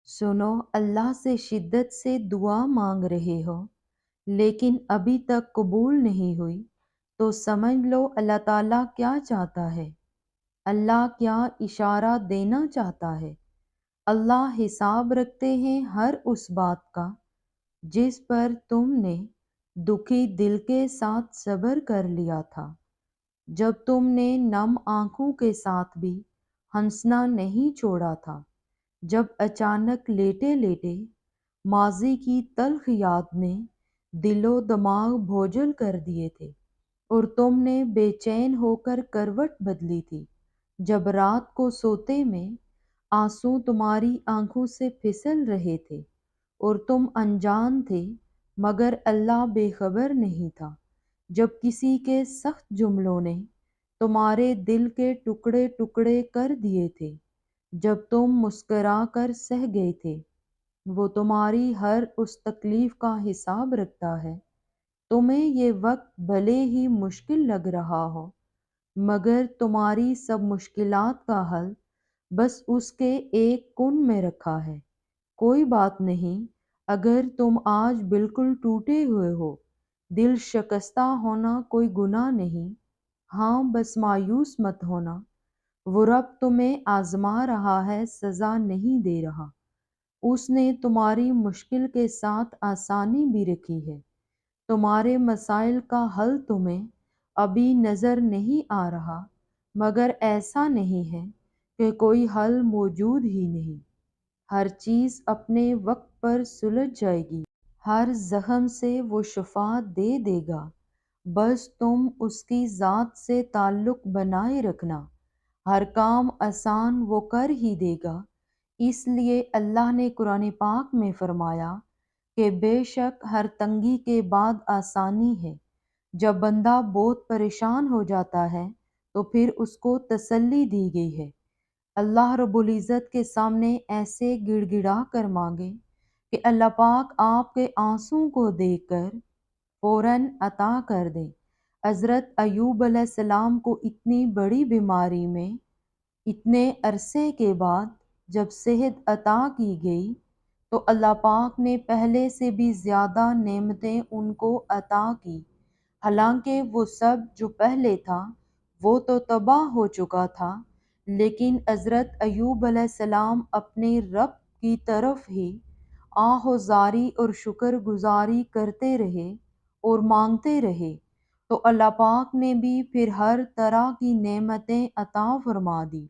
सुनो, अल्लाह से शिद्दत से दुआ मांग रहे हो लेकिन अभी तक कबूल नहीं हुई, तो समझ लो अल्लाह ताला क्या चाहता है। अल्लाह क्या इशारा देना चाहता है। अल्लाह हिसाब रखते हैं हर उस बात का जिस पर तुमने दुखी दिल के साथ सब्र कर लिया था, जब तुमने नम आंखों के साथ भी हंसना नहीं छोड़ा था, जब अचानक लेटे लेटे माजी की तल्ख याद ने दिलो दिमाग बोझल कर दिए थे और तुमने बेचैन होकर करवट बदली थी, जब रात को सोते में आंसू तुम्हारी आंखों से फिसल रहे थे और तुम अनजान थे मगर अल्लाह बेखबर नहीं था, जब किसी के सख्त जुमलों ने तुम्हारे दिल के टुकड़े टुकड़े कर दिए थे, जब तुम मुस्करा कर सह गए थे। वो तुम्हारी हर उस तकलीफ का हिसाब रखता है। तुम्हें ये वक्त भले ही मुश्किल लग रहा हो, मगर तुम्हारी सब मुश्किलात का हल बस उसके एक कुन में रखा है। कोई बात नहीं, अगर तुम आज बिल्कुल टूटे हुए हो, दिल शिकस्ता होना कोई गुनाह नहीं। हाँ, बस मायूस मत होना। वो रब तुम्हें आजमा रहा है, सजा नहीं दे रहा। उसने तुम्हारी मुश्किल के साथ आसानी भी रखी है। तुम्हारे मसाइल का हल तुम्हें अभी नज़र नहीं आ रहा, मगर ऐसा नहीं है कि कोई हल मौजूद ही नहीं। हर चीज़ अपने वक्त पर सुलझ जाएगी। हर जख्म से वो शफा दे देगा। बस तुम उसकी ज़ात से ताल्लुक़ बनाए रखना। हर काम आसान वो कर ही देगा। इसलिए अल्लाह ने कुरान पाक में फरमाया कि बेशक हर तंगी के बाद आसानी है। जब बंदा बहुत परेशान हो जाता है तो फिर उसको तसल्ली दी गई है। अल्लाह रब्बुल इज़्ज़त के सामने ऐसे गिड़गिड़ा कर मांगे कि अल्लाह पाक आपके आंसू को देखकर फौरन अता कर दे। हज़रत अयूब अलैहिस्सलाम को इतनी बड़ी बीमारी में इतने अरसे के बाद जब सेहत अता की गई, तो अल्लाह पाक ने पहले से भी ज़्यादा नेमतें उनको अता की। हालांकि वो सब जो पहले था वो तो तबाह हो चुका था, लेकिन हज़रत अयूब अलैहिस्सलाम अपने रब की तरफ ही आहोजारी और शुक्रगुजारी करते रहे और मांगते रहे, तो अल्लाह पाक ने भी फिर हर तरह की नेमतें अता फरमा दी।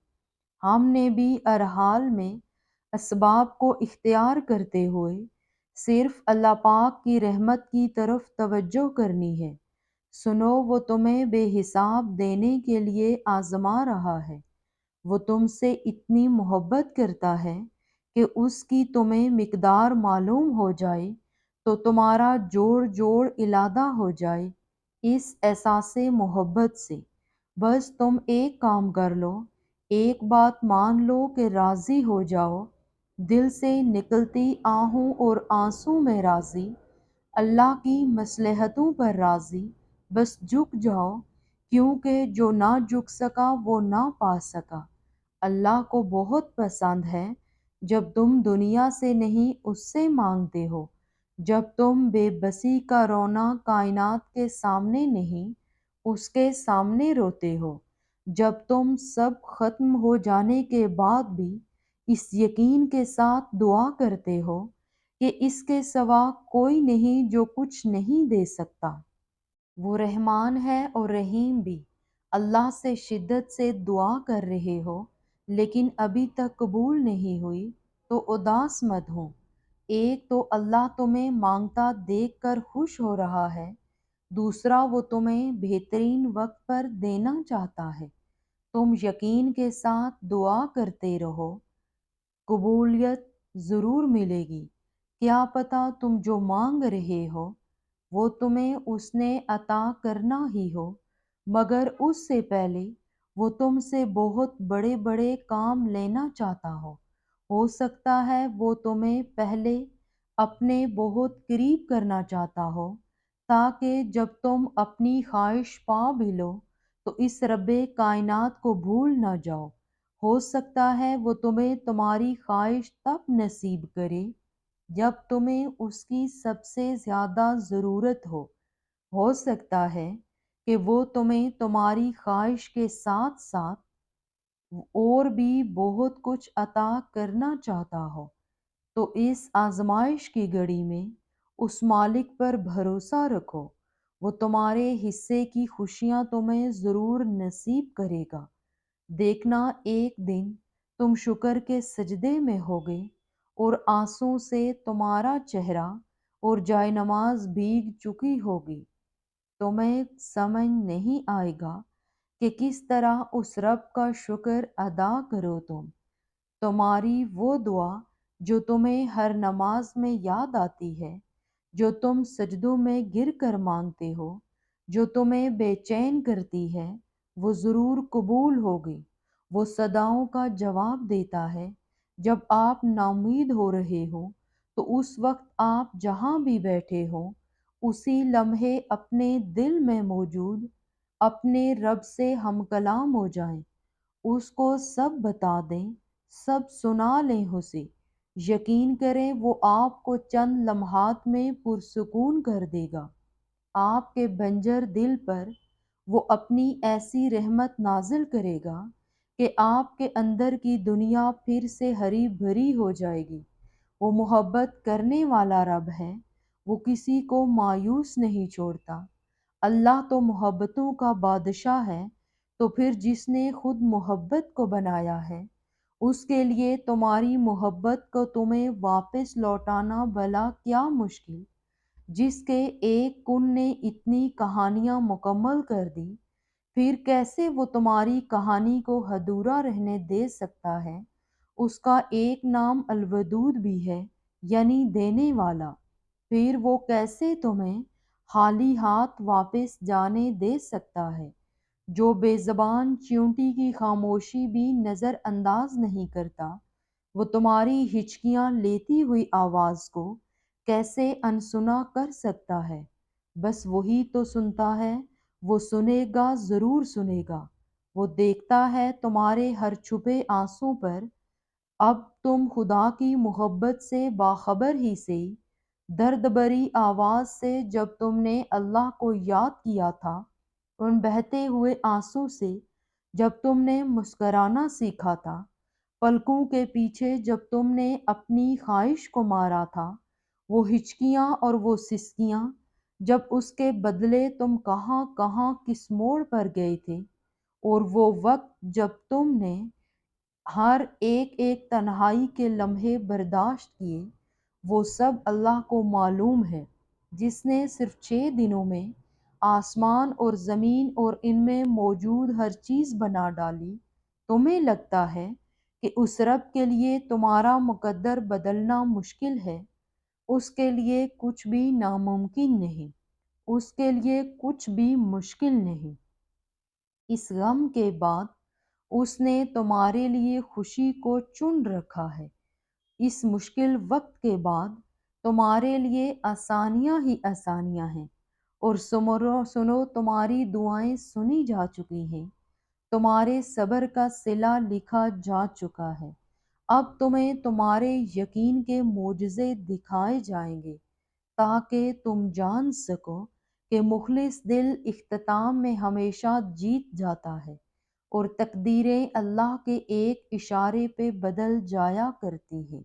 हमने भी हर हाल में असबाब को इख्तियार करते हुए सिर्फ अल्लाह पाक की रहमत की तरफ तवज्जो करनी है। सुनो, वो तुम्हें बेहिसाब देने के लिए आजमा रहा है। वो तुमसे इतनी मोहब्बत करता है कि उसकी तुम्हें मिकदार मालूम हो जाए तो तुम्हारा जोड़ जोड़ इलादा हो जाए इस एहसासे मोहब्बत से। बस तुम एक काम कर लो, एक बात मान लो कि राज़ी हो जाओ, दिल से निकलती आहों और आंसू में राज़ी, अल्लाह की मसलहतों पर राज़ी। बस झुक जाओ, क्योंकि जो ना झुक सका वो ना पा सका। अल्लाह को बहुत पसंद है जब तुम दुनिया से नहीं उससे मांगते हो, जब तुम बेबसी का रोना कायनात के सामने नहीं उसके सामने रोते हो, जब तुम सब खत्म हो जाने के बाद भी इस यकीन के साथ दुआ करते हो कि इसके सिवा कोई नहीं जो कुछ नहीं दे सकता। वो रहमान है और रहीम भी। अल्लाह से शिद्दत से दुआ कर रहे हो लेकिन अभी तक कबूल नहीं हुई, तो उदास मत हो। एक तो अल्लाह तुम्हें मांगता देख कर खुश हो रहा है, दूसरा वो तुम्हें बेहतरीन वक्त पर देना चाहता है। तुम यकीन के साथ दुआ करते रहो, कबूलियत ज़रूर मिलेगी। क्या पता तुम जो मांग रहे हो वो तुम्हें उसने अता करना ही हो, मगर उससे पहले वो तुमसे बहुत बड़े बड़े काम लेना चाहता हो सकता है वो तुम्हें पहले अपने बहुत करीब करना चाहता हो, ताकि जब तुम अपनी ख्वाहिश पा भी लो तो इस रब्बे कायनात को भूल ना जाओ। ہو سکتا ہے وہ تمہیں تمہاری خواہش تب نصیب کرے جب تمہیں اس کی سب سے زیادہ ضرورت ہو سکتا ہے کہ وہ تمہیں تمہاری خواہش کے ساتھ ساتھ اور بھی بہت کچھ عطا کرنا چاہتا ہو۔ تو اس آزمائش کی گھڑی میں اس مالک پر بھروسہ رکھو، وہ تمہارے حصے کی خوشیاں تمہیں ضرور نصیب کرے گا۔ دیکھنا ایک دن تم شکر کے سجدے میں ہوگے اور آنسوں سے تمہارا چہرہ اور جائے نماز بھیگ چکی ہوگی، تمہیں سمجھ نہیں آئے گا کہ کس طرح اس رب کا شکر ادا کرو تمہاری وہ دعا جو تمہیں ہر نماز میں یاد آتی ہے، جو تم سجدوں میں گر کر مانگتے ہو، جو تمہیں بے چین کرتی ہے، وہ ضرور قبول ہوگی۔ وہ صداؤں کا جواب دیتا ہے جب آپ ناامید ہو رہے ہو، تو اس وقت آپ جہاں بھی بیٹھے ہو اسی لمحے اپنے دل میں موجود اپنے رب سے ہم کلام ہو جائیں، اس کو سب بتا دیں، سب سنا لیں اسے، یقین کریں وہ آپ کو چند لمحات میں پرسکون کر دے گا۔ آپ کے بنجر دل پر وہ اپنی ایسی رحمت نازل کرے گا کہ آپ کے اندر کی دنیا پھر سے ہری بھری ہو جائے گی۔ وہ محبت کرنے والا رب ہے، وہ کسی کو مایوس نہیں چھوڑتا۔ اللہ تو محبتوں کا بادشاہ ہے، تو پھر جس نے خود محبت کو بنایا ہے، اس کے لیے تمہاری محبت کو تمہیں واپس لوٹانا بھلا کیا مشکل، جس کے ایک کن نے اتنی کہانیاں مکمل کر دی، پھر کیسے وہ تمہاری کہانی کو ادھورا رہنے دے سکتا ہے؟ اس کا ایک نام الودود بھی ہے، یعنی دینے والا، پھر وہ کیسے تمہیں خالی ہاتھ واپس جانے دے سکتا ہے؟ جو بے زبان چیونٹی کی خاموشی بھی نظر انداز نہیں کرتا، وہ تمہاری ہچکیاں لیتی ہوئی آواز کو کیسے انسنا کر سکتا ہے؟ بس وہی تو سنتا ہے، وہ سنے گا، ضرور سنے گا۔ وہ دیکھتا ہے تمہارے ہر چھپے آنسوں پر۔ اب تم خدا کی محبت سے باخبر ہی سے، درد بھری آواز سے جب تم نے اللہ کو یاد کیا تھا، ان بہتے ہوئے آنسوں سے جب تم نے مسکرانا سیکھا تھا، پلکوں کے پیچھے جب تم نے اپنی خواہش کو مارا تھا، وہ ہچکیاں اور وہ سسکیاں جب اس کے بدلے تم کہاں کہاں کس موڑ پر گئے تھے، اور وہ وقت جب تم نے ہر ایک ایک تنہائی کے لمحے برداشت کیے، وہ سب اللہ کو معلوم ہے، جس نے صرف 6 دنوں میں آسمان اور زمین اور ان میں موجود ہر چیز بنا ڈالی۔ تمہیں لگتا ہے کہ اس رب کے لیے تمہارا مقدر بدلنا مشکل ہے؟ اس کے لیے کچھ بھی ناممکن نہیں، اس کے لیے کچھ بھی مشکل نہیں۔ اس غم کے بعد اس نے تمہارے لیے خوشی کو چن رکھا ہے۔ اس مشکل وقت کے بعد تمہارے لیے آسانیاں ہی آسانیاں ہیں، اور سنو تمہاری دعائیں سنی جا چکی ہیں، تمہارے صبر کا صلہ لکھا جا چکا ہے۔ اب تمہیں تمہارے یقین کے معجزے دکھائے جائیں گے، تاکہ تم جان سکو کہ مخلص دل اختتام میں ہمیشہ جیت جاتا ہے، اور تقدیریں اللہ کے ایک اشارے پہ بدل جایا کرتی ہیں۔